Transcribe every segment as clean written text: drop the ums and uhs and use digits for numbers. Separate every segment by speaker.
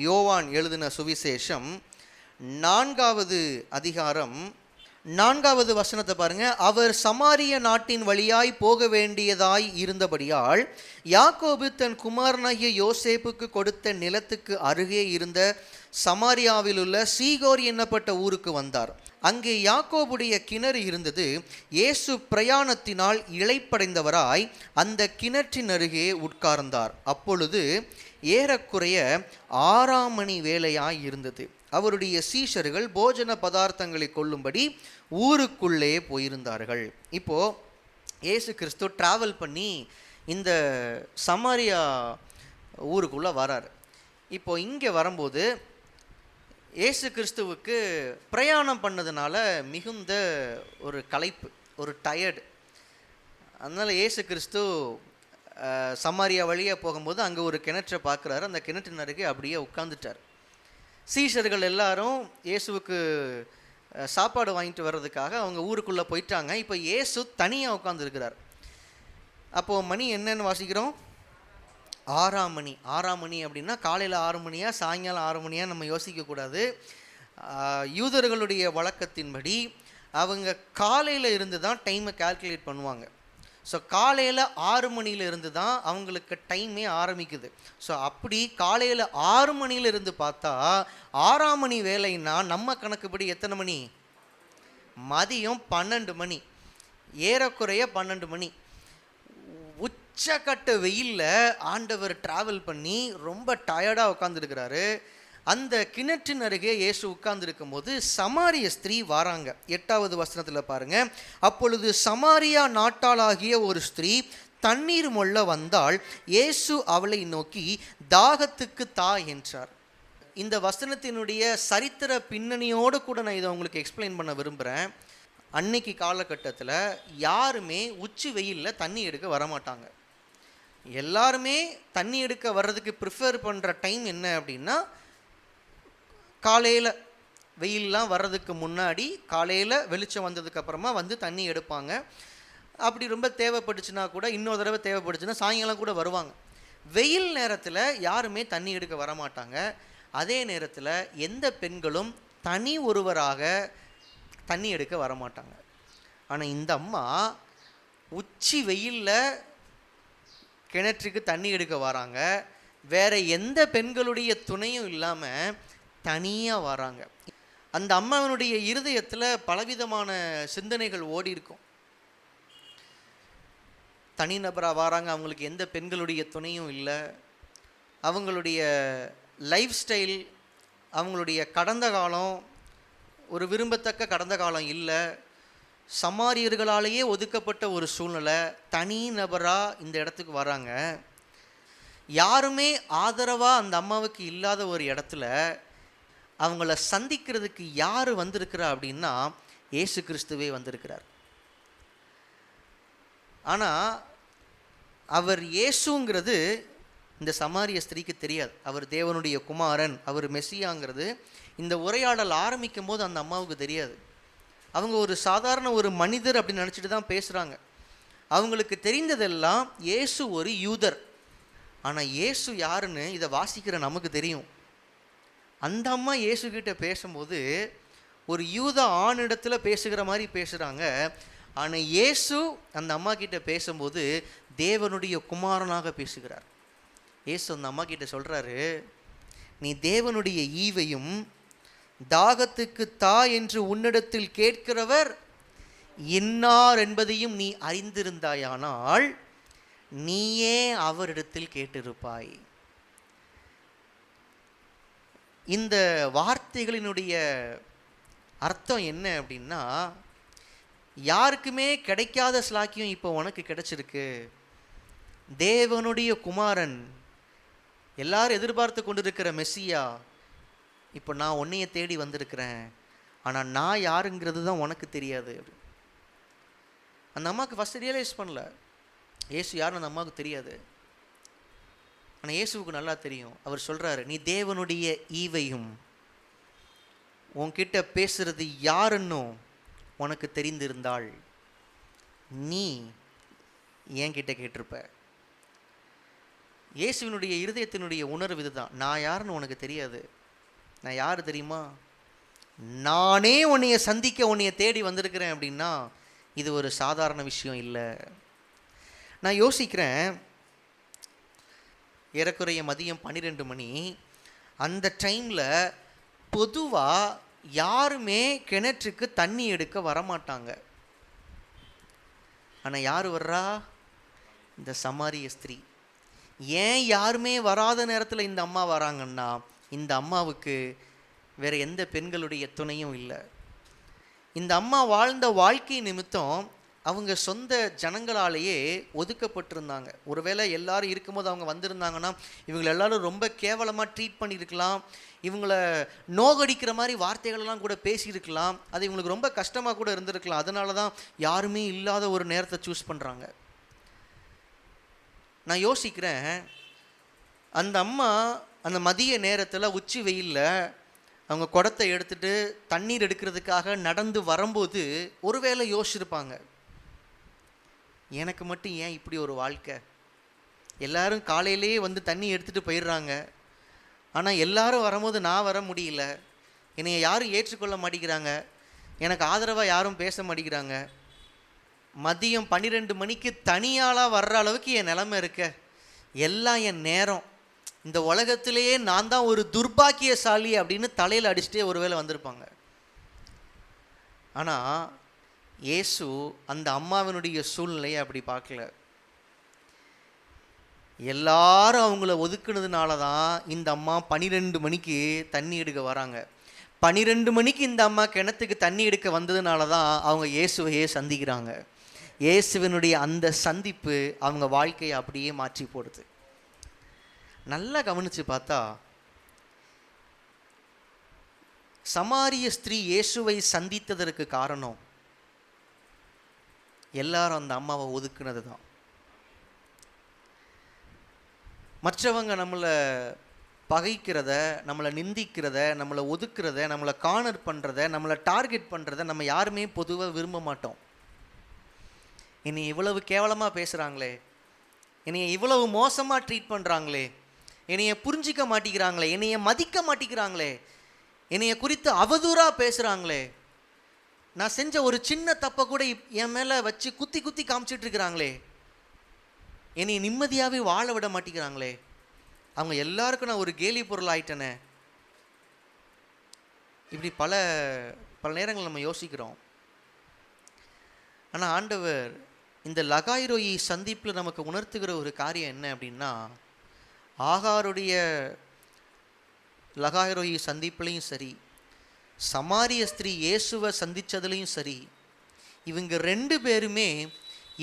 Speaker 1: யோவான் எழுதின சுவிசேஷம் 4வது அதிகாரம் 4வது வசனத்தை பாருங்க. அவர் சமாரிய நாட்டின் வழியாய் போக வேண்டியதாய் இருந்தபடியால் யாக்கோபு தன் குமாரனாகிய யோசேப்புக்கு கொடுத்த நிலத்துக்கு அருகே இருந்த சமாரியாவில் உள்ள சீகோர் என்னப்பட்ட ஊருக்கு வந்தார். அங்கே யாக்கோபுடைய கிணறு இருந்தது. இயேசு பிரயாணத்தினால் இளைப்படைந்தவராய் அந்த கிணற்றின் அருகே உட்கார்ந்தார். அப்பொழுது ஏறக்குறைய 6ஆம் மணி வேளையாய் இருந்தது. அவருடைய சீஷர்கள் போஜன பதார்த்தங்களை கொள்ளும்படி ஊருக்குள்ளே போயிருந்தார்கள். இப்போது இயேசு கிறிஸ்து ட்ராவல் பண்ணி இந்த சமாரியா ஊருக்குள்ளே வரார். இப்போ இங்கே வரும்போது இயேசு கிறிஸ்துவுக்கு பிரயாணம் பண்ணதுனால மிகுந்த ஒரு களைப்பு, ஒரு டயர்டு. அதனால் இயேசு கிறிஸ்து சமாரியா வழியாக போகும்போது அங்கே ஒரு கிணற்றை பார்க்குறாரு. அந்த கிணற்றின் அருகே அப்படியே உட்காந்துட்டார். சீஷர்கள் எல்லாரும் இயேசுவுக்கு சாப்பாடு வாங்கிட்டு வர்றதுக்காக அவங்க ஊருக்குள்ளே போயிட்டாங்க. இப்போ இயேசு தனியாக உட்காந்துருக்கிறார். அப்போது மணி என்னன்னு வாசிக்கிறோம்? 6ஆம் மணி. 6ஆம் மணி அப்படின்னா காலையில் 6 மணியா சாயங்காலம் 6 மணியா நம்ம யோசிக்கக்கூடாது. யூதர்களுடைய வழக்கத்தின்படி அவங்க காலையில் இருந்து தான் டைமை கால்குலேட் பண்ணுவாங்க. ஸோ காலையில் 6 மணியிலிருந்து தான் அவங்களுக்கு டைமே ஆரம்பிக்குது. ஸோ அப்படி காலையில் 6 மணியிலிருந்து பார்த்தா 6ஆம் மணி வேலைன்னா நம்ம கணக்குப்படி எத்தனை மணி? மதியம் 12 மணி, ஏறக்குறைய 12 மணி. உச்சக்கட்ட வெயிலில் ஆண்டவர் ட்ராவல் பண்ணி ரொம்ப டயர்டாக உட்காந்துருக்கிறாரு. அந்த கிணற்றின் அருகே இயேசு உட்கார்ந்துருக்கும் போது சமாரிய ஸ்திரீ வராங்க. 8வது வசனத்தில் பாருங்க. அப்பொழுது சமாரியா நாட்டாளாகிய ஒரு ஸ்திரீ தண்ணீர் மொள்ள வந்தால் இயேசு அவளை நோக்கி தாகத்துக்கு தா என்றார். இந்த வசனத்தினுடைய சரித்திர பின்னணியோடு கூட நான் இதை உங்களுக்கு எக்ஸ்பிளைன் பண்ண விரும்புகிறேன். அன்னைக்கு காலகட்டத்தில் யாருமே உச்சி வெயிலில் தண்ணி எடுக்க வரமாட்டாங்க. எல்லாருமே தண்ணி எடுக்க வர்றதுக்கு ப்ரிஃபர் பண்ணுற டைம் என்ன அப்படின்னா காலையில் வெயிலெலாம் வர்றதுக்கு முன்னாடி, காலையில் வெளிச்சம் வந்ததுக்கப்புறமா வந்து தண்ணி எடுப்பாங்க. அப்படி ரொம்ப தேவைப்பட்டுச்சுன்னா கூட இன்னொரு தடவை தேவைப்பட்டுச்சுன்னா சாயங்காலம் கூட வருவாங்க. வெயில் நேரத்தில் யாருமே தண்ணி எடுக்க வரமாட்டாங்க. அதே நேரத்தில் எந்த பெண்களும் தனி ஒருவராக தண்ணி எடுக்க வரமாட்டாங்க. ஆனால் இந்த அம்மா உச்சி வெயிலில் கிணற்றுக்கு தண்ணி எடுக்க வராங்க. வேறு எந்த பெண்களுடைய துணையும் இல்லாமல் தனியாக வராங்க. அந்த அம்மாவினுடைய இருதயத்தில் பலவிதமான சிந்தனைகள் ஓடி இருக்கும். தனிநபராக வராங்க, அவங்களுக்கு எந்த பெண்களுடைய துணையும் இல்லை. அவங்களுடைய லைஃப் ஸ்டைல், அவங்களுடைய கடந்த காலம் ஒரு விரும்பத்தக்க கடந்த காலம் இல்லை. சமாரியர்களாலேயே ஒதுக்கப்பட்ட ஒரு சூழ்நிலை. தனி நபராக இந்த இடத்துக்கு வராங்க. யாருமே ஆதரவாக அந்த அம்மாவுக்கு இல்லாத ஒரு இடத்துல அவங்கள சந்திக்கிறதுக்கு யார் வந்திருக்கிறா அப்படின்னா இயேசு கிறிஸ்துவே வந்திருக்கிறார். ஆனால் அவர் இயேசுங்கிறது இந்த சமாரிய ஸ்திரீக்கு தெரியாது. அவர் தேவனுடைய குமாரன், அவர் மெசியாங்கிறது இந்த உரையாடல் ஆரம்பிக்கும் போது அந்த அம்மாவுக்கு தெரியாது. அவங்க ஒரு சாதாரண ஒரு மனிதர் அப்படின்னு நினச்சிட்டு தான் பேசுகிறாங்க. அவங்களுக்கு தெரிந்ததெல்லாம் இயேசு ஒரு யூதர். ஆனால் இயேசு யாருன்னு இதை வாசிக்கிற நமக்கு தெரியும். அந்த அம்மா இயேசுகிட்ட பேசும்போது ஒரு யூத ஆணிடத்தில் பேசுகிற மாதிரி பேசுகிறாங்க. ஆனால் இயேசு அந்த அம்மா கிட்ட பேசும்போது தேவனுடைய குமாரனாக பேசுகிறார். இயேசு அந்த அம்மா கிட்ட சொல்கிறாரு, நீ தேவனுடைய ஈவையும் தாகத்துக்கு தா என்று உன்னிடத்தில் கேட்கிறவர் இன்னார் என்பதையும் நீ அறிந்திருந்தாயானால் நீயே அவரிடத்தில் கேட்டிருப்பாய். இந்த வார்த்தைகளினுடைய அர்த்தம் என்ன அப்படின்னா, யாருக்குமே கிடைக்காத ஸ்லாக்கியம் இப்போ உனக்கு கிடைச்சிருக்கு. தேவனுடைய குமாரன், எல்லாரும் எதிர்பார்த்து கொண்டிருக்கிற மெஸ்ஸியா, இப்போ நான் உன்னைய தேடி வந்திருக்கிறேன். ஆனால் நான் யாருங்கிறது தான் உனக்கு தெரியாது. அந்த அம்மாவுக்கு ஃபஸ்ட் ரியலைஸ் பண்ணல இயேசு யாருன்னு அந்த அம்மாவுக்கு தெரியாது. ஆனால் இயேசுவுக்கு நல்லா தெரியும். அவர் சொல்கிறாரு, நீ தேவனுடைய ஈவையும் உன்கிட்ட பேசுறது யாருன்னும் உனக்கு தெரிந்திருந்தாள் நீ என்கிட்ட கேட்டிருப்ப. இயேசுவினுடைய இருதயத்தினுடைய உணர்வு இதுதான். நான் யாருன்னு உனக்கு தெரியாது. நான் யார் தெரியுமா? நானே உன்னைய சந்திக்க உன்னைய தேடி வந்திருக்கிறேன் அப்படின்னா இது ஒரு சாதாரண விஷயம் இல்லை. நான் யோசிக்கிறேன், ஏறக்குறைய மதியம் 12 மணி. அந்த டைமில் பொதுவாக யாருமே கிணற்றுக்கு தண்ணி எடுக்க வரமாட்டாங்க. ஆனால் யார் வர்றா? இந்த சமாரிய ஸ்திரீ. ஏன் யாருமே வராத நேரத்தில் இந்த அம்மா வராங்கன்னா, இந்த அம்மாவுக்கு வேறு எந்த பெண்களுடைய துணையும் இல்லை. இந்த அம்மா வாழ்ந்த வாழ்க்கை நிமித்தம் அவங்க சொந்த ஜனங்களாலேயே ஒதுக்கப்பட்டிருந்தாங்க. ஒருவேளை எல்லாரும் இருக்கும்போது அவங்க வந்திருந்தாங்கன்னா இவங்களை எல்லாரும் ரொம்ப கேவலமாக ட்ரீட் பண்ணியிருக்கலாம், இவங்கள நோகடிக்கிற மாதிரி வார்த்தைகளெல்லாம் கூட பேசியிருக்கலாம், அது இவங்களுக்கு ரொம்ப கஷ்டமாக கூட இருந்திருக்கலாம். அதனால தான் யாருமே இல்லாத ஒரு நேரத்தை சூஸ் பண்ணுறாங்க. நான் யோசிக்கிறேன், அந்த அம்மா அந்த மதிய நேரத்தில் உச்சி வெயிலில் அவங்க குடத்தை எடுத்துகிட்டு தண்ணீர் எடுக்கிறதுக்காக நடந்து வரும்போது ஒருவேளை யோசிச்சிருப்பாங்க, எனக்கு மட்டும் ஏன் இப்படி ஒரு வாழ்க்கை? எல்லாரும் காலையிலேயே வந்து தண்ணி எடுத்துகிட்டு போயிடுறாங்க, ஆனால் எல்லாரும் வரும்போது நான் வர முடியல, என்னை யாரும் ஏற்றுக்கொள்ள மாட்டேங்கிறாங்க, எனக்கு ஆதரவாக யாரும் பேச மாட்டேங்கிறாங்க, மதியம் 12 மணிக்கு தனியாளாக வர்ற அளவுக்கு என் நிலைமை இருக்க, எல்லாம் என் நேரம், இந்த உலகத்திலேயே நான் தான் ஒரு துர்பாக்கியசாலி அப்படின்னு தலையில் அடிச்சுட்டே ஒருவேளை வந்திருப்பாங்க. ஆனால் இயேசு அந்த அம்மாவினுடைய சூழ்நிலையை அப்படி பார்க்கல. எல்லாரும் அவங்கள ஒதுக்குனதுனால தான் இந்த அம்மா 12 மணிக்கு தண்ணி எடுக்க வராங்க. 12 மணிக்கு இந்த அம்மா கிணத்துக்கு தண்ணி எடுக்க வந்ததுனால தான் அவங்க இயேசுவையே சந்திக்கிறாங்க. இயேசுவினுடைய அந்த சந்திப்பு அவங்க வாழ்க்கையை அப்படியே மாற்றி போடுது. நல்லா கவனித்து பார்த்தா சமாரிய ஸ்திரீ இயேசுவை சந்தித்ததற்கு காரணம் எல்லாரும் அந்த அம்மாவை ஒதுக்குனது தான். மற்றவங்க நம்மளை பகைக்கிறத, நம்மளை நிந்திக்கிறத, நம்மளை ஒதுக்குறத, நம்மளை கார்னர் பண்ணுறத, நம்மளை டார்கெட் பண்ணுறத நம்ம யாருமே பொதுவாக விரும்ப மாட்டோம். என்னை இவ்வளவு கேவலமாக பேசுகிறாங்களே, என்னைய இவ்வளவு மோசமாக ட்ரீட் பண்ணுறாங்களே, என்னைய புரிஞ்சிக்க மாட்டேங்கிறாங்களே, என்னைய மதிக்க மாட்டேங்கிறாங்களே, என்னைய குறித்து அவதூறாக பேசுகிறாங்களே, நான் செஞ்ச ஒரு சின்ன தப்பை கூட என் மேலே வச்சு குத்தி குத்தி காமிச்சிட்டு இருக்கிறாங்களே, என்னை நிம்மதியாகவே வாழ விட மாட்டேங்கிறாங்களே, அவங்க எல்லாருக்கும் நான் ஒரு கேலி பொருள் ஆயிட்டேனே. இப்படி பல நேரங்கள் நம்ம யோசிக்கிறோம். ஆனால் ஆண்டவர் இந்த லகாய்ரோயி சந்திப்பில் நமக்கு உணர்த்துகிற ஒரு காரியம் என்ன அப்படின்னா, ஆகாருடைய லகாய்ரோயி சந்திப்புலையும் சரி, சமாரிய ஸ்திரீ இயேசுவை சந்தித்ததுலையும் சரி, இவங்க 2 பேருமே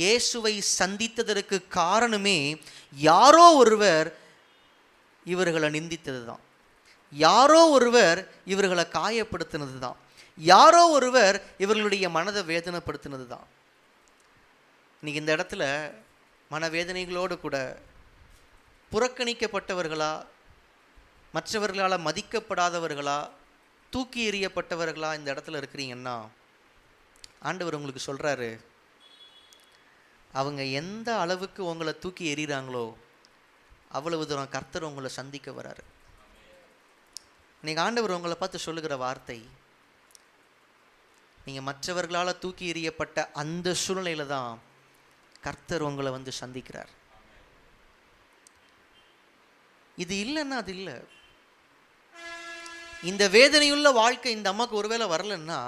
Speaker 1: இயேசுவை சந்தித்ததற்கு காரணமே யாரோ ஒருவர் இவர்களை நிந்தித்தது தான், யாரோ ஒருவர் இவர்களை காயப்படுத்தினது தான், யாரோ ஒருவர் இவர்களுடைய மனதை வேதனைப்படுத்தினது தான். இன்னைக்கு இந்த இடத்துல மனவேதனைகளோடு கூட புறக்கணிக்கப்பட்டவர்களா, மற்றவர்களால் மதிக்கப்படாதவர்களா, தூக்கி எறியப்பட்டவர்களா இந்த இடத்துல இருக்கிறீங்கன்னா ஆண்டவர் உங்களுக்கு சொல்கிறாரு, அவங்க எந்த அளவுக்கு உங்களை தூக்கி எறிகிறாங்களோ அவ்வளவு தூரம் கர்த்தர் உங்களை சந்திக்க வராரு. இன்னைக்கு ஆண்டவர் உங்களை பார்த்து சொல்லுகிற வார்த்தை, நீங்கள் மற்றவர்களால் தூக்கி எறியப்பட்ட அந்த சூழ்நிலையில தான் கர்த்தர் உங்களை வந்து சந்திக்கிறார். இது இல்லைன்னா அது இல்லை. இந்த வேதனையுள்ள வாழ்க்கை இந்த அம்மாவுக்கு ஒருவேளை வரலன்னா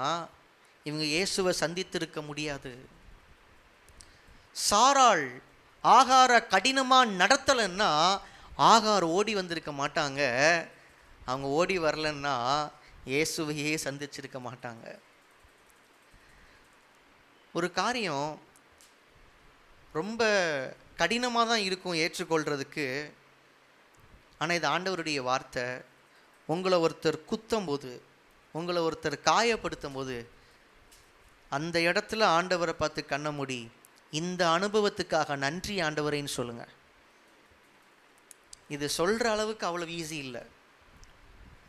Speaker 1: இவங்க இயேசுவை சந்தித்திருக்க முடியாது. சாராள் ஆகார கடினமாக நடத்தலைன்னா ஆகார் ஓடி வந்திருக்க மாட்டாங்க. அவங்க ஓடி வரலன்னா இயேசுவையே சந்திச்சிருக்க மாட்டாங்க. ஒரு காரியம் ரொம்ப கடினமாக தான் இருக்கும் ஏற்றுக்கொள்கிறதுக்கு. ஆனால் இது ஆண்டவருடைய வார்த்தை. உங்களை ஒருத்தர் குத்தும் போது, உங்களை ஒருத்தர் காயப்படுத்தும் போது அந்த இடத்துல ஆண்டவரை பார்த்து கண்ண மூடி இந்த அனுபவத்துக்காக நன்றி ஆண்டவரேன்னு சொல்லுங்கள். இது சொல்கிற அளவுக்கு அவ்வளோ ஈஸி இல்லை.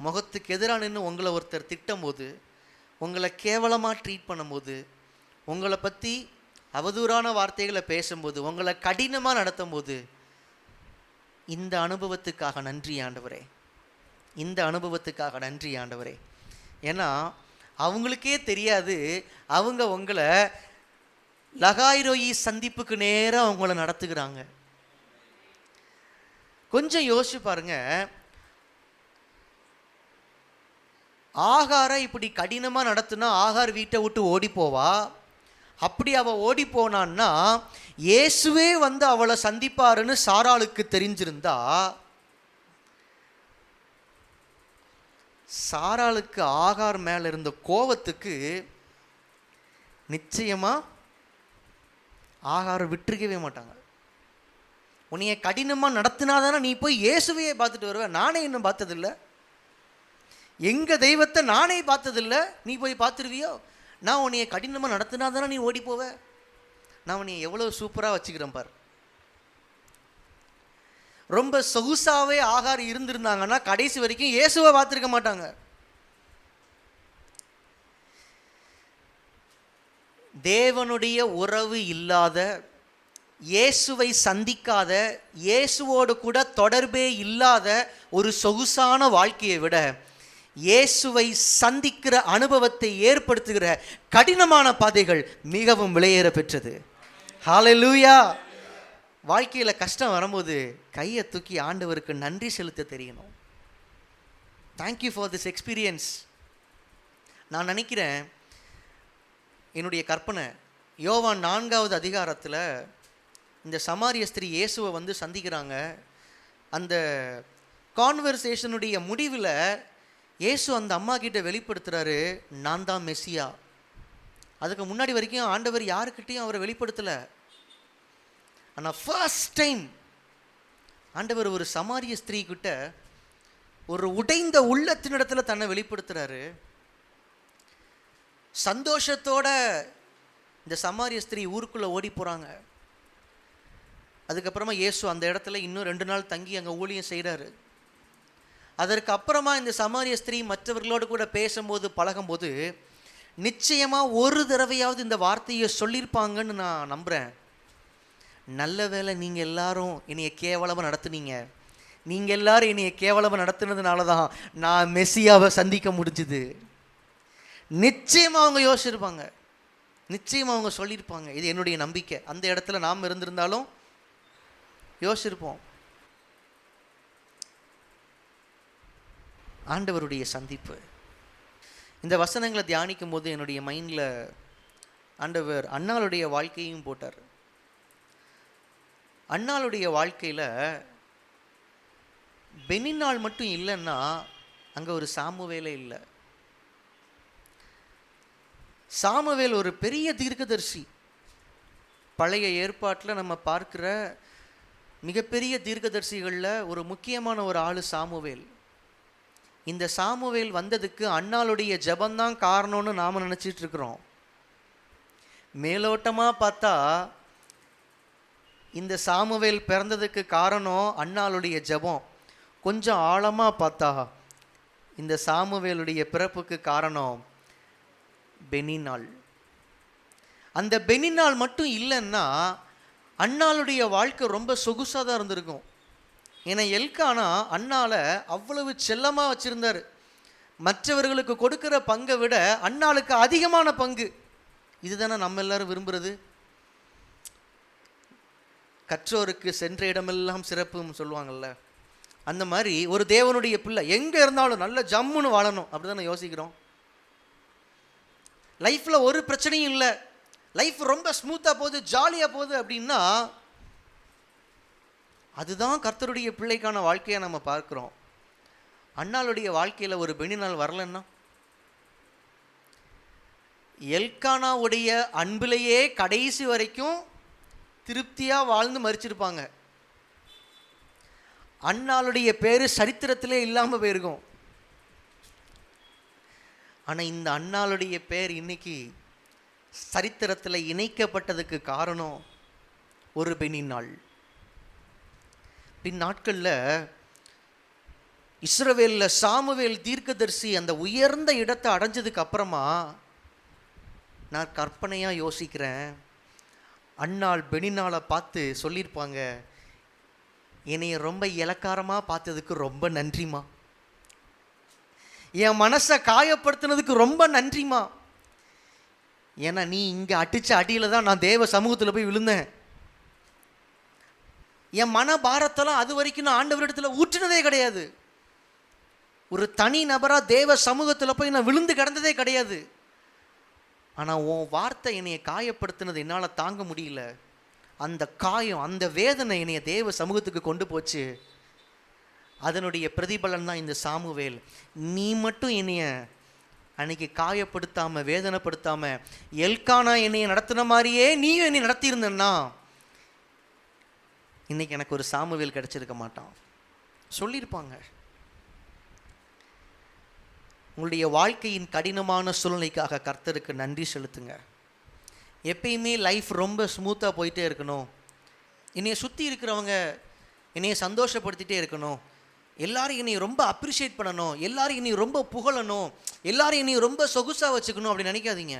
Speaker 1: முகத்துக்கு எதிராக நின்று உங்களை ஒருத்தர் திட்டும் போது, உங்களை கேவலமாக ட்ரீட் பண்ணும்போது, உங்களை பற்றி அவதூறான வார்த்தைகளை பேசும்போது, உங்களை கடினமாக நடத்தும் போது இந்த அனுபவத்துக்காக நன்றி ஆண்டவரே, இந்த அனுபவத்துக்காக நன்றி ஆண்டவரே. ஏன்னா அவங்களுக்கே தெரியாது அவங்க உங்களை லகாய்ரோயி சந்திப்புக்கு நேராக அவங்கள நடத்துகிறாங்க. கொஞ்சம் யோசிச்சு பாருங்க, ஆகாரை இப்படி கடினமாக நடத்துனா ஆகார் வீட்டை விட்டு ஓடி போவா. அப்படி அவள் ஓடி போனான்னா இயேசுவே வந்து அவளை சந்திப்பாருன்னு சாராளுக்கு தெரிஞ்சிருந்தா சாராளுக்கு ஆகார் மேலே இருந்த கோபத்துக்கு நிச்சயமாக ஆகாரை விட்டுருக்கவே மாட்டாங்க. உன்னைய கடினமாக நடத்தினாதானே நீ போய் இயேசுவையே பார்த்துட்டு வருவ. நானே இன்னும் பார்த்ததில்லை, எங்கள் தெய்வத்தை நானே பார்த்ததில்லை, நீ போய் பார்த்துருவியோ? நான் உன்னைய கடினமாக நடத்தினாதானே நீ ஓடி போவ. நான் உன்னைய எவ்வளோ சூப்பராக வச்சுக்கிறேன் பார். ரொம்ப சொகுசாவே ஆகார் இருந்திருந்தாங்கன்னா கடைசி வரைக்கும் இயேசுவை பார்த்துருக்க மாட்டாங்க. தேவனுடைய உறவு இல்லாத, இயேசுவை சந்திக்காத, இயேசுவோடு கூட தொடர்பே இல்லாத ஒரு சொகுசான வாழ்க்கையை விட இயேசுவை சந்திக்கிற அனுபவத்தை ஏற்படுத்துகிற கடினமான பாதைகள் மிகவும் விலையேற பெற்றது. ஹல்லேலூயா. வாழ்க்கையில் கஷ்டம் வரும்போது கையை தூக்கி ஆண்டவருக்கு நன்றி செலுத்த தெரியணும். Thank you for this experience. நான் நினைக்கிறேன், என்னுடைய கற்பனை, யோவான் 4வது அதிகாரத்தில் இந்த சமாரிய ஸ்திரீ இயேசுவை வந்து சந்திக்கிறாங்க. அந்த கான்வர்சேஷனுடைய முடிவில் இயேசு அந்த அம்மா கிட்ட வெளிப்படுத்துகிறாரு, நான் தான் மெஸ்ஸியா. அதுக்கு முன்னாடி வரைக்கும் ஆண்டவர் யாருக்கிட்டையும் அவரை வெளிப்படுத்தலை. ஆனால் ஃபர்ஸ்ட் டைம் ஆண்டவர் ஒரு சமாரிய ஸ்திரீ கிட்ட ஒரு உடைந்த உள்ளத்தினிடத்தில் தன்னை வெளிப்படுத்துகிறாரு. சந்தோஷத்தோட இந்த சமாரிய ஸ்திரீ ஊருக்குள்ளே ஓடி போகிறாங்க. அதுக்கப்புறமா இயேசு அந்த இடத்துல இன்னும் 2 நாள் தங்கி அங்கே ஊழியம் செய்கிறாரு. அதற்கு அப்புறமா இந்த சமாரிய ஸ்திரீ மற்றவர்களோடு கூட பேசும்போது பழகும்போது நிச்சயமாக ஒரு தடவையாவது இந்த வார்த்தையை சொல்லியிருப்பாங்கன்னு நான் நம்புகிறேன். நல்ல வேளை நீங்கள் எல்லாரும் என்னைய கேவலமாக நடத்துனீங்க, நீங்கள் எல்லாரும் என்னைய கேவலமாக நடத்துனதுனால தான் நான் மெஸ்ஸியாவை சந்திக்க முடிஞ்சுது. நிச்சயமாக அவங்க யோசிச்சிருப்பாங்க, நிச்சயமாக அவங்க சொல்லியிருப்பாங்க. இது என்னுடைய நம்பிக்கை. அந்த இடத்துல நாம் இருந்திருந்தாலும் யோசிச்சிருப்போம். ஆண்டவருடைய சந்திப்பு. இந்த வசனங்களை தியானிக்கும் போது என்னுடைய மைண்டில் ஆண்டவர் அன்னாளுடைய வாழ்க்கையும் போட்டார். அன்னாளுடைய வாழ்க்கையில் பெனின்னாள் மட்டும் இல்லைன்னா அங்கே ஒரு சாமுவேலே இல்லை. சாமுவேல் ஒரு பெரிய தீர்க்கதரிசி. பழைய ஏற்பாட்டில் நம்ம பார்க்குற மிகப்பெரிய தீர்க்கதரிசிகளில் ஒரு முக்கியமான ஒரு ஆள் சாமுவேல். இந்த சாமுவேல் வந்ததுக்கு அன்னாளுடைய ஜபந்தான் காரணம்னு நாம் நினச்சிட்டு இருக்கிறோம். மேலோட்டமாக பார்த்தா இந்த சாமுவேல் பிறந்ததுக்கு காரணம் அன்னாளுடைய ஜபம். கொஞ்சம் ஆழமாக பார்த்தா இந்த சாமுவேலுடைய பிறப்புக்கு காரணம் பெனின்னாள். அந்த பெனின்னாள் மட்டும் இல்லைன்னா அன்னாளுடைய வாழ்க்கை ரொம்ப சொகுசாக தான் இருந்திருக்கும். ஏன்னா எல்கானா அன்னாளை அவ்வளவு செல்லமாக வச்சுருந்தார். மற்றவர்களுக்கு கொடுக்குற பங்கை விட அன்னாளுக்கு அதிகமான பங்கு. இதுதானே நம்ம எல்லாரும் விரும்புகிறது. கற்றோருக்கு சென்ற இடமெல்லாம் சிறப்புன்னு சொல்லுவாங்கள்ல, அந்த மாதிரி ஒரு தேவனுடைய பிள்ளை எங்கே இருந்தாலும் நல்ல ஜம்முன்னு வாழணும் அப்படி தானே யோசிக்கிறோம். லைஃப்பில் ஒரு பிரச்சனையும் இல்லை, லைஃப் ரொம்ப ஸ்மூத்தாக போகுது, ஜாலியாக போகுது அப்படின்னா அதுதான் கர்த்தருடைய பிள்ளைக்கான வாழ்க்கையை நம்ம பார்க்குறோம். அன்னாளுடைய வாழ்க்கையில் ஒரு பெனின்னாள் வரலன்னா எல்கானாவுடைய அன்பிலேயே கடைசி வரைக்கும் திருப்தியாக வாழ்ந்து மரிச்சிருப்பாங்க. அன்னாளுடைய பேர் சரித்திரத்திலே இல்லாமல் போயிருக்கும். ஆனால் இந்த அன்னாளுடைய பேர் இன்னைக்கு சரித்திரத்தில் இணைக்கப்பட்டதுக்கு காரணம் ஒரு பெனின்னாள். பின் நாட்களில் இஸ்ரவேலில் சாமுவேல் தீர்க்கதரிசி அந்த உயர்ந்த இடத்தை அடைஞ்சதுக்கு அப்புறமா நான் கற்பனையாக யோசிக்கிறேன், அன்னாள் பெனின்னாளை பார்த்து சொல்லியிருப்பாங்க, என்னைய ரொம்ப இலக்காரமாக பார்த்ததுக்கு ரொம்ப நன்றிம்மா. என் மனசை காயப்படுத்தினதுக்கு ரொம்ப நன்றிம்மா. ஏன்னா நீ இங்கே அடித்த அடியில் தான் நான் தேவ சமூகத்தில் போய் விழுந்தேன். என் மன பாரத்தெல்லாம் அது வரைக்கும் நான் ஆண்டவரிடத்தில் ஊற்றினதே கிடையாது. ஒரு தனி நபராக தேவ சமூகத்தில் போய் நான் விழுந்து கிடந்ததே கிடையாது. ஆனால் உன் வார்த்தை என்னைய காயப்படுத்தினது என்னால் தாங்க முடியல. அந்த காயம், அந்த வேதனை என்னைய தேவ சமூகத்துக்கு கொண்டு போச்சு. அதனுடைய பிரதிபலன் தான் இந்த சாமுவேல். நீ மட்டும் என்னைய அன்னைக்கு காயப்படுத்தாமல் வேதனைப்படுத்தாமல் எல்கானா என்னைய நடத்தின மாதிரியே நீயும் என்னை நடத்தியிருந்தன்னா இன்னைக்கு எனக்கு ஒரு சாமுவேல் கிடைச்சிருக்க மாட்டான். சொல்லியிருப்பாங்க. உங்களுடைய வாழ்க்கையின் கடினமான சூழ்நிலைக்காக கர்த்தருக்கு நன்றி செலுத்துங்க. எப்பயுமே லைஃப் ரொம்ப ஸ்மூத்தாக போயிட்டே இருக்கணும், என்னைய சுற்றி இருக்கிறவங்க என்னைய சந்தோஷப்படுத்திகிட்டே இருக்கணும், எல்லாரும் என்னை ரொம்ப அப்ரிஷியேட் பண்ணணும், எல்லாரும் என்னை ரொம்ப புகழணும், எல்லாரும் என்னை ரொம்ப சொகுசாக வச்சுக்கணும் அப்படி நினைக்காதீங்க.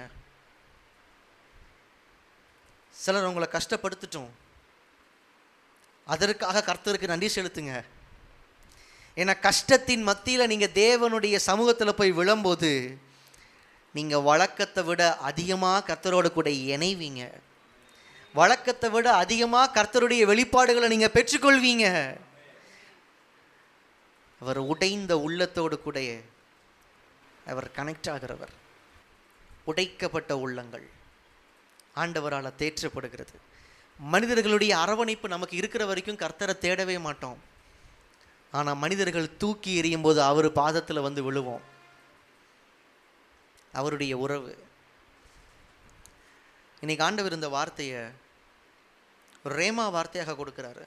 Speaker 1: சிலர் உங்களை கஷ்டப்படுத்திட்டோம், அதற்காக கர்த்தருக்கு நன்றி செலுத்துங்க. ஏன்னா கஷ்டத்தின் மத்தியில் நீங்கள் தேவனுடைய சமூகத்தில் போய் விழும்போது நீங்கள் வழக்கத்தை விட அதிகமாக கர்த்தரோடு கூட இணைவீங்க. வழக்கத்தை விட அதிகமாக கர்த்தருடைய வெளிப்பாடுகளை நீங்கள் பெற்றுக்கொள்வீங்க. அவர் உடைந்த உள்ளத்தோடு கூட அவர் கனெக்ட் ஆகிறவர். உடைக்கப்பட்ட உள்ளங்கள் ஆண்டவரால் தேற்றப்படுகிறது. மனிதர்களுடைய அரவணைப்பு நமக்கு இருக்கிற வரைக்கும் கர்த்தரை தேடவே மாட்டோம். ஆனால் மனிதர்கள் தூக்கி எறியும் போது அவர் பாதத்தில் வந்து விழுவோம். அவருடைய உறவு. இன்னைக்கு ஆண்டவர் இந்த வார்த்தையை ரேமா வார்த்தையாக கொடுக்கிறாரு.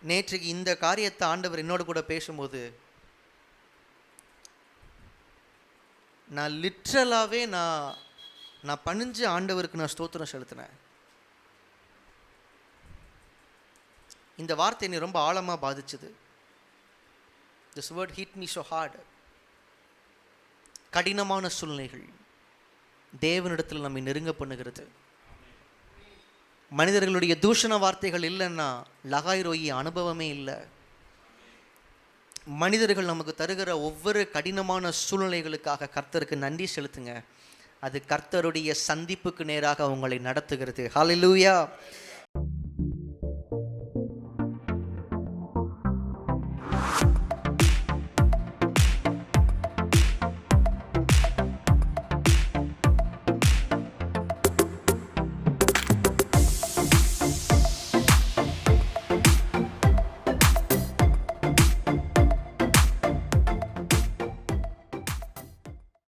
Speaker 1: நேற்றுக்கு இந்த காரியத்தை ஆண்டவர் என்னோடு கூட பேசும்போது நான் லிட்ரலாகவே நான் பணிஞ்சு ஆண்டவருக்கு நான் ஸ்தோத்திரம் செலுத்தினேன். இந்த வார்த்தை என்னை ரொம்ப ஆழமாக பாதிச்சுது. This word hit me so hard. கடினமான சூழ்நிலைகள் தேவனிடத்தில் நம்மை நெருங்க பண்ணுகிறது. மனிதர்களுடைய தூஷண வார்த்தைகள் இல்லைன்னா லகாய் ரோயி அனுபவமே இல்லை. மனிதர்கள் நமக்கு தருகிற ஒவ்வொரு கடினமான சூழ்நிலைகளுக்காக கர்த்தருக்கு நன்றி செலுத்துங்க. அது கர்த்தருடைய சந்திப்புக்கு நேராக உங்களை நடத்துகிறது. ஹல்லேலூயா.